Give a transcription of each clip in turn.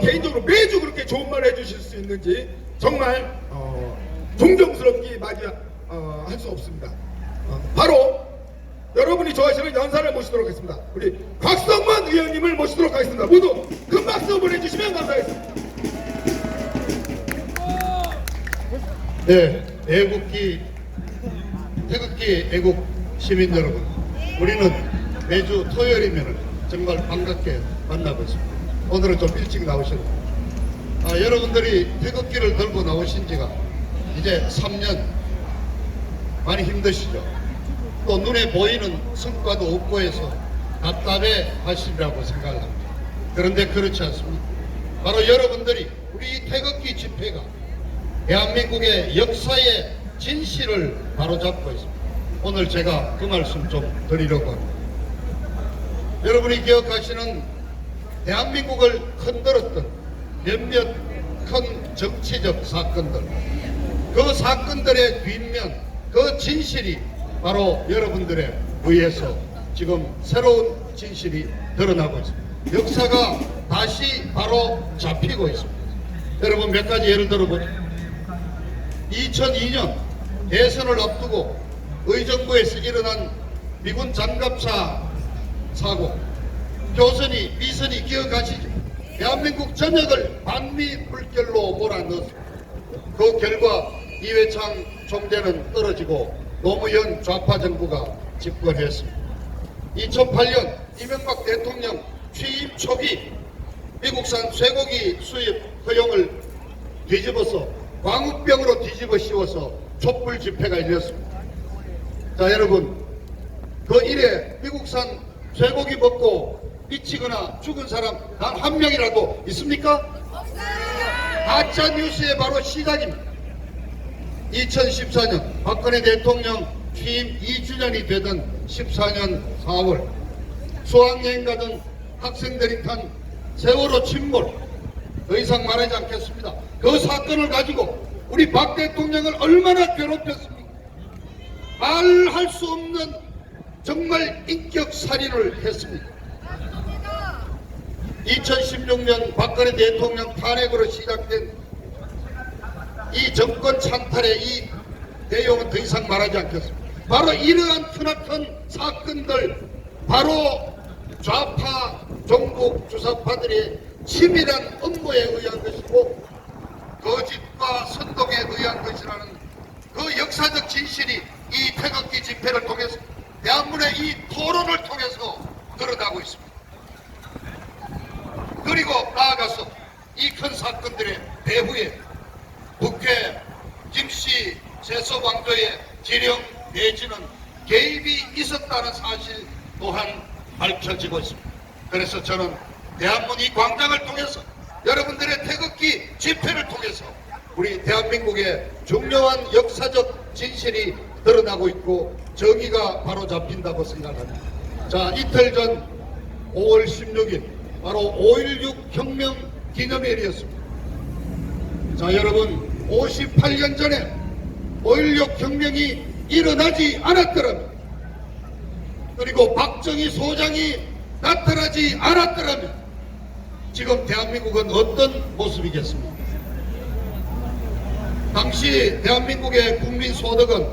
개인적으로 매주 그렇게 좋은 말 해주실 수 있는지 정말 존경스럽게 할 수 없습니다. 바로 여러분이 좋아하시는 연사를 모시도록 하겠습니다. 우리 곽성만 의원님을 모시도록 하겠습니다. 모두 큰 박수 보내주시면 감사하겠습니다. 네, 태극기 애국 시민 여러분, 우리는 매주 토요일이면 정말 반갑게 만나고 있습니다. 오늘은 좀 일찍 나오셨네요. 여러분들이 태극기를 들고 나오신 지가 이제 3년, 많이 힘드시죠? 또 눈에 보이는 성과도 없고 해서 답답해 하시리라고 생각합니다. 그런데 그렇지 않습니다. 바로 여러분들이 우리 태극기 집회가 대한민국의 역사의 진실을 바로잡고 있습니다. 오늘 제가 그 말씀 좀 드리려고 합니다. 여러분이 기억하시는 대한민국을 흔들었던 몇몇 큰 정치적 사건들, 그 사건들의 뒷면, 그 진실이 바로 여러분들에 의해서 지금 새로운 진실이 드러나고 있습니다. 역사가 다시 바로 잡히고 있습니다. 여러분, 몇 가지 예를 들어보죠. 2002년 대선을 앞두고 의정부에서 일어난 미군 장갑차 사고, 교선이 미선이 기억하시죠? 대한민국 전역을 반미불결로 몰아넣었습니다. 그 결과 이회창 총재는 떨어지고 노무현 좌파 정부가 집권했습니다. 2008년 이명박 대통령 취임 초기 미국산 쇠고기 수입 허용을 뒤집어서 광우병으로 뒤집어 씌워서 촛불 집회가 열렸습니다. 자, 여러분, 그 일에 미국산 쇠고기 먹고 미치거나 죽은 사람 단 한 명이라도 있습니까? 없어요. 가짜 뉴스의 바로 시작입니다. 2014년 박근혜 대통령 취임 2주년이 되던 14년 4월 수학여행 가던 학생들이 탄 세월호 침몰, 더 이상 말하지 않겠습니다. 그 사건을 가지고 우리 박 대통령을 얼마나 괴롭혔습니까? 말할 수 없는 정말 인격 살인을 했습니다. 2016년 박근혜 대통령 탄핵으로 시작된 이 정권 찬탈의 이 내용은 더 이상 말하지 않겠습니다. 바로 이러한 크나큰 사건들, 바로 좌파 종북 주사파들의 치밀한 음모에 의한 것이고 거짓과 선동에 의한 것이라는 그 역사적 진실이 이 태극기 집회를 통해서 대한민국의 이 토론을 통해서 드러나고 있습니다. 그리고 나아가서 이 큰 사건들의 배후에 북해 김씨 세서왕조의 지령 내지는 개입이 있었다는 사실 또한 밝혀지고 있습니다. 그래서 저는 대한문 이 광장을 통해서 여러분들의 태극기 집회를 통해서 우리 대한민국의 중요한 역사적 진실이 드러나고 있고 정의가 바로 잡힌다고 생각합니다. 자, 이틀 전 5월 16일 바로 5.16 혁명 기념일이었습니다. 자, 여러분, 58년 전에 5.16 혁명이 일어나지 않았더라면, 그리고 박정희 소장이 나타나지 않았더라면 지금 대한민국은 어떤 모습이겠습니까? 당시 대한민국의 국민 소득은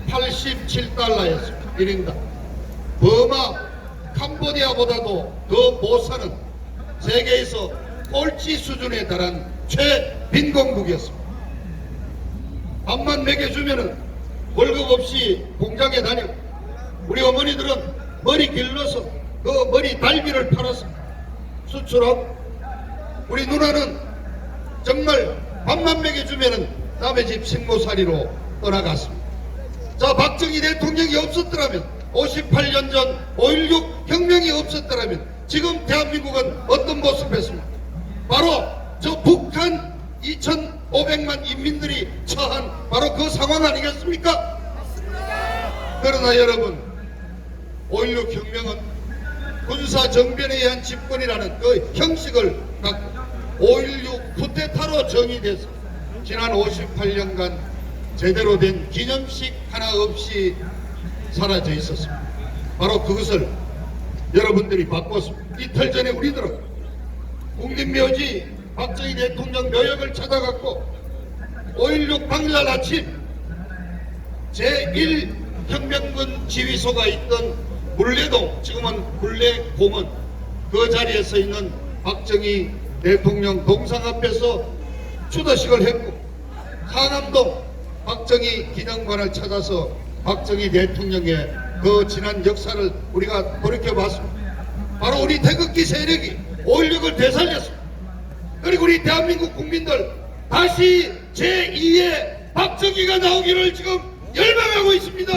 87달러였습니다. 1인당. 버마, 캄보디아보다도 더 못 사는 세계에서 꼴찌 수준에 달한 최빈공국이었습니다. 밥만 먹여주면은 월급 없이 공장에 다니고, 우리 어머니들은 머리 길러서 그 머리 달비를 팔아서 수출하고, 우리 누나는 정말 밥만 먹여주면은 남의 집 식모살이로 떠나갔습니다. 자, 박정희 대통령이 없었더라면, 58년 전 5.16 혁명이 없었더라면 지금 대한민국은 어떤 모습이었습니까? 바로 저 북한 2,500만 인민들이 처한 바로 그 상황 아니겠습니까? 그러나 여러분, 5.16 혁명은 군사정변에 의한 집권이라는 그 형식을 갖고 5.16 쿠데타로 정의돼서 지난 58년간 제대로 된 기념식 하나 없이 사라져 있었습니다. 바로 그것을 여러분들이 바꿨습니다. 이틀 전에 우리들은 국립묘지 박정희 대통령 묘역을 찾아갔고 5.16 당일날 아침 제1혁명군 지휘소가 있던 물레동, 지금은 물레공원 그 자리에 서 있는 박정희 대통령 동상 앞에서 추도식을 했고, 상암동 박정희 기념관을 찾아서 박정희 대통령의 그 지난 역사를 우리가 돌이켜봤습니다. 바로 우리 태극기 세력이 5.16을 되살렸습니다. 그리고 우리 대한민국 국민들 다시 제2의 박정희가 나오기를 지금 열망하고 있습니다.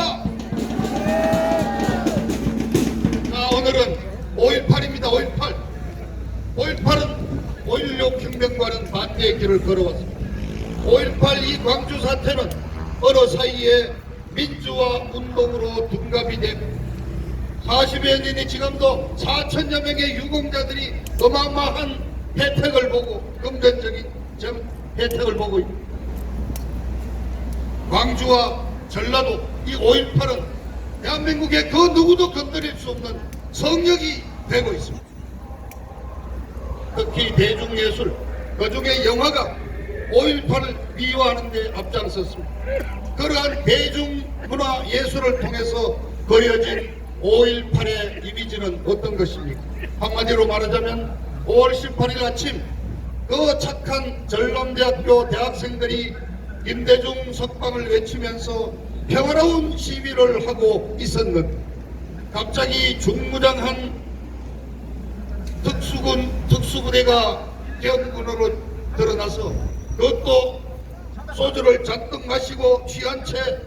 자, 오늘은 5.18입니다. 5.18. 5.18은 5.16 혁명과는 반대의 길을 걸어왔습니다. 5.18 이 광주 사태는 어느 사이에 민주화 운동으로 둔갑이 되고 40여 년이 지금도 4천여 명의 유공자들이 어마어마한 혜택을 보고, 금전적인 혜택을 보고 있습니다. 광주와 전라도 이 5.18은 대한민국의 그 누구도 건드릴 수 없는 성역이 되고 있습니다. 특히 대중예술, 그중에 영화가 5.18을 미화하는 데 앞장섰습니다. 그러한 대중문화 예술을 통해서 그려진 5.18의 이미지는 어떤 것입니까? 한마디로 말하자면 5월 18일 아침 그 착한 전남대학교 대학생들이 김대중 석방을 외치면서 평화로운 시위를 하고 있었는데 갑자기 중무장한 특수부대가 경군으로 드러나서 그것도 소주를 잔뜩 마시고 취한 채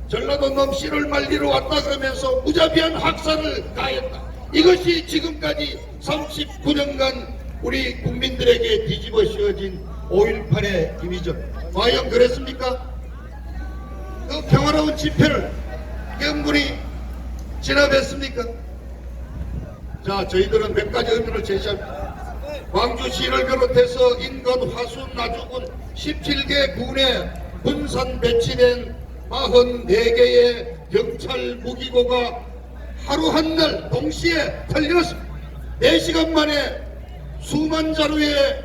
전라도 놈 씨를 말리러 왔다 그러면서 무자비한 학살을 가했다. 이것이 지금까지 39년간 우리 국민들에게 뒤집어 씌워진 5.18의 이미지. 과연 그랬습니까? 그 평화로운 집회를 경군이 진압했습니까? 자, 저희들은 몇 가지 의문을 제시합니다. 광주시를 비롯해서 인근, 화순, 나주군 17개 군에 분산 배치된 44개의 경찰 무기고가 하루 한날 동시에 털렸습니다. 4시간 만에 수만 자루의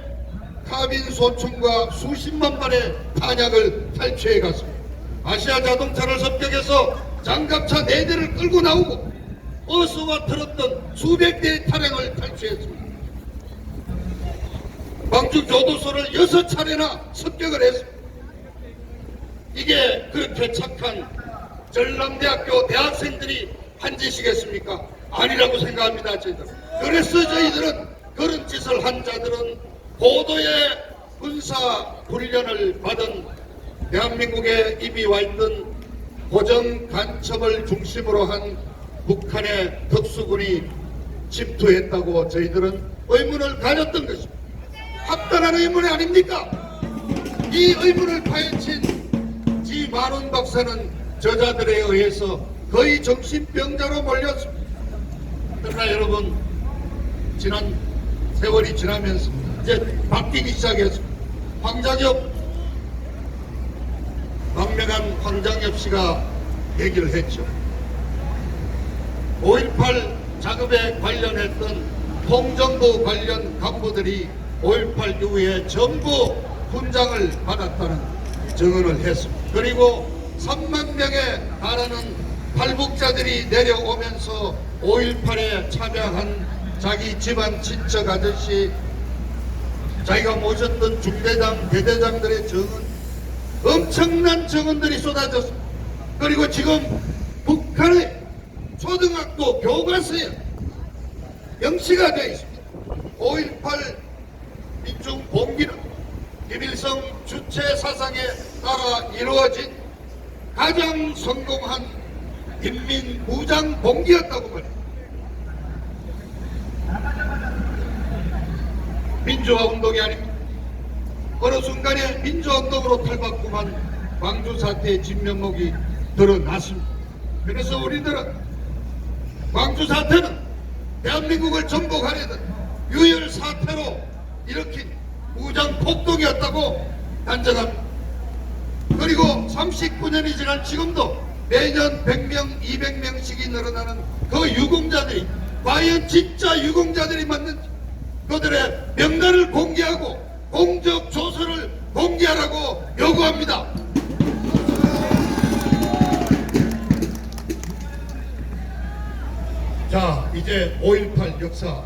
카빈 소총과 수십만 발의 탄약을 탈취해 갔습니다. 아시아 자동차를 습격해서 장갑차 4대를 끌고 나오고 버스와 트럭 수백 대의 차량을 탈취했습니다. 광주 교도소를 6차례나 습격을 했습니다. 이게 그렇게 착한 전남대학교 대학생들이 한 짓이겠습니까? 아니라고 생각합니다. 저희들. 그래서 저희들은 그런 짓을 한 자들은 고도의 군사 훈련을 받은 대한민국에 이미 와 있던 고정 간첩을 중심으로 한 북한의 특수군이 침투했다고 저희들은 의문을 가졌던 것입니다. 합당한 의문이 아닙니까? 이 의문을 파헤친 지만원 박사는 저자들에 의해서 거의 정신병자로 몰렸습니다. 그러나 여러분, 지난 세월이 지나면서 이제 바뀌기 시작했습니다. 박명한 황장엽 씨가 얘기를 했죠. 5.18 작업에 관련했던 통정부 관련 간부들이 5.18 이후에 전부 훈장을 받았다는 증언을 했습니다. 그리고 3만 명에 달하는 탈북자들이 내려오면서 5.18에 참여한 자기 집안 친척 아저씨, 자기가 모셨던 중대장, 대대장들의 증언, 엄청난 증언들이 쏟아졌습니다. 그리고 지금 북한의 초등학교 교과서에 명시가 되어 있습니다. 5.18 민중 봉기는 김일성 주체 사상에 따라 이루어진 가장 성공한 인민 무장 봉기였다고 말합니다. 민주화 운동이 아닙니다. 어느 순간에 민주화 운동으로 탈바꿈한 광주 사태의 진면목이 드러났습니다. 그래서 우리들은 광주 사태는 대한민국을 정복하려던 유혈 사태로 일으킨 무장 폭동이었다고 단정합니다. 그리고 39년이 지난 지금도 매년 100명, 200명씩이 늘어나는 그 유공자들이 과연 진짜 유공자들이 맞는지 그들의 명단을 공개하고 역사,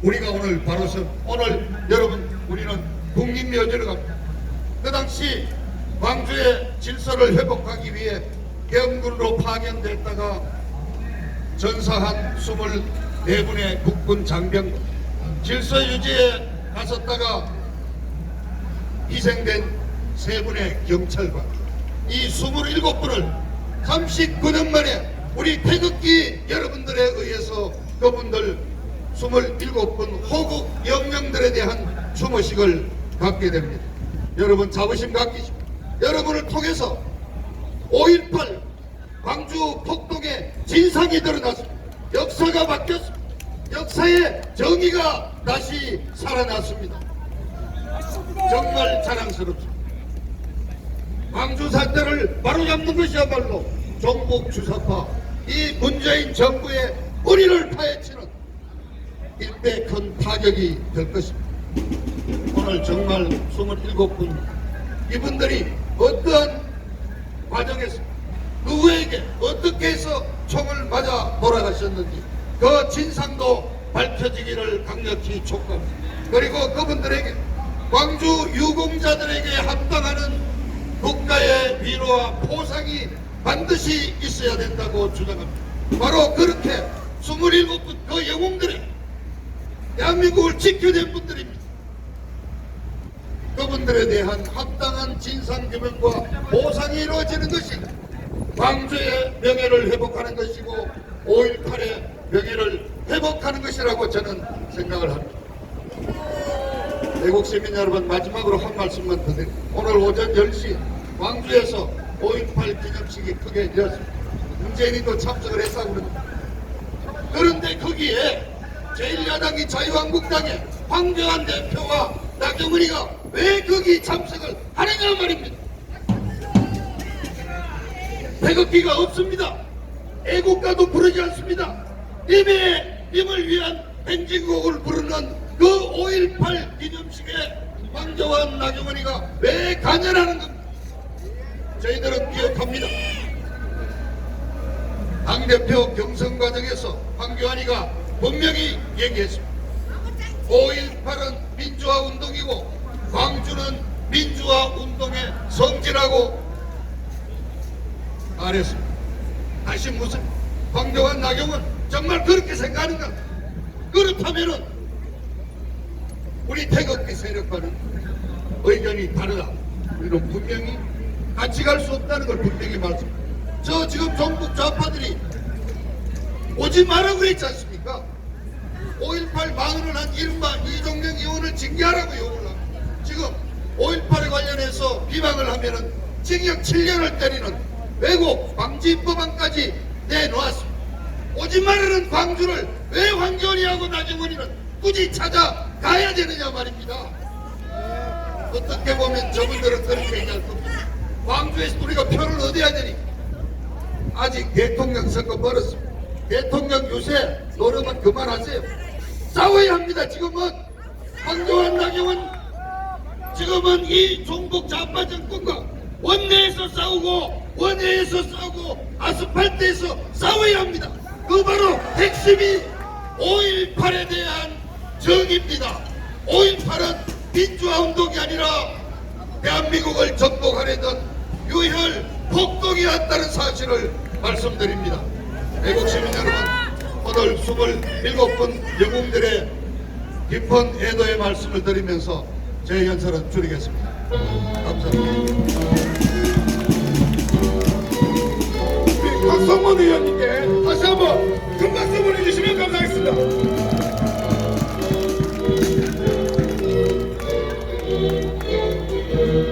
우리가 오늘 바로 오늘 여러분 우리는 국립묘지를 갑니다. 그 당시 광주의 질서를 회복하기 위해 영군으로 파견됐다가 전사한 24분의 국군 장병, 질서 유지에 나섰다가 희생된 3분의 경찰관, 이 27분을 39년 만에 우리 태극기 여러분들에 의해서 그분들 27분 호국 영령들에 대한 추모식을 갖게 됩니다. 여러분 자부심 갖기십시오. 여러분을 통해서 5.18 광주 폭동의 진상이 드러났습니다. 역사가 바뀌었습니다. 역사의 정의가 다시 살아났습니다. 정말 자랑스럽습니다. 광주 사태를 바로잡는 것이야말로 종북 주사파 이 문재인 정부의 뿌리를 파헤치는 일대 큰 타격이 될 것입니다. 오늘 정말 27분 이분들이 어떠한 과정에서 누구에게 어떻게 해서 총을 맞아 돌아가셨는지 그 진상도 밝혀지기를 강력히 촉구합니다. 그리고 그분들에게 광주 유공자들에게 합당하는 국가의 위로와 포상이 반드시 있어야 된다고 주장합니다. 바로 그렇게 27분 그 영웅들의 대한민국을 지켜낸 분들입니다. 그분들에 대한 합당한 진상규명과 보상이 이루어지는 것이 광주의 명예를 회복하는 것이고 5.18의 명예를 회복하는 것이라고 저는 생각을 합니다. 애국 시민 여러분, 마지막으로 한 말씀만 더 드립니다. 오늘 오전 10시 광주에서 5.18 기념식이 크게 열렸습니다. 문재인이도 참석을 했다고 그럽니다. 그런데 거기에 제1야당이 자유한국당의 황교안 대표와 나경원이가 왜 거기 참석을 하느냐 말입니다. 태극기가 없습니다. 애국가도 부르지 않습니다. 님을 위한 행진곡을 부르는 그 5.18 기념식에 황교안 나경원이가 왜 간연하는 겁니까? 저희들은 기억합니다. 당대표 경선 과정에서 황교안이가 분명히 얘기했습니다. 5.18은 민주화 운동이고 광주는 민주화 운동의 성지라고 말했습니다. 다시 무슨 황교안 나경원 정말 그렇게 생각하는가? 그렇다면은 우리 태극기 세력과는 의견이 다르다. 우리는 분명히 같이 갈 수 없다는 걸 분명히 말씀합니다. 저 지금 전국 좌파들이 오지 마라 그랬지 않습니까? 5.18 망언을 한 이른바 이종명 의원을 징계하라고 요구를 합니다. 지금 5.18에 관련해서 비방을 하면은 징역 7년을 때리는 왜곡 방지 법안까지 내놓았습니다. 오지 말라는 광주를 왜 황교안이하고 나경원이는 굳이 찾아가야 되느냐 말입니다. 어떻게 보면 저분들은 그렇게 얘기할 겁니다. 광주에서 우리가 표를 얻어야 되니 아직 대통령 선거 멀었습니다. 대통령 유세 노름은 그만하세요. 싸워야 합니다. 지금은 황교안 나경원 지금은 이 종북 좌파 정권과 원내에서 싸우고 원외에서 싸우고 아스팔트에서 싸워야 합니다. 그 바로 핵심이 5.18에 대한 정의입니다. 5.18은 민주화 운동이 아니라 대한민국을 정복하려던 유혈 폭동이었다는 사실을 말씀드립니다. 애국 시민 여러분, 오늘 27분 영웅들의 깊은 애도의 말씀을 드리면서 제 연설은 줄이겠습니다. 감사합니다. 박성원 의원님께 다시 한번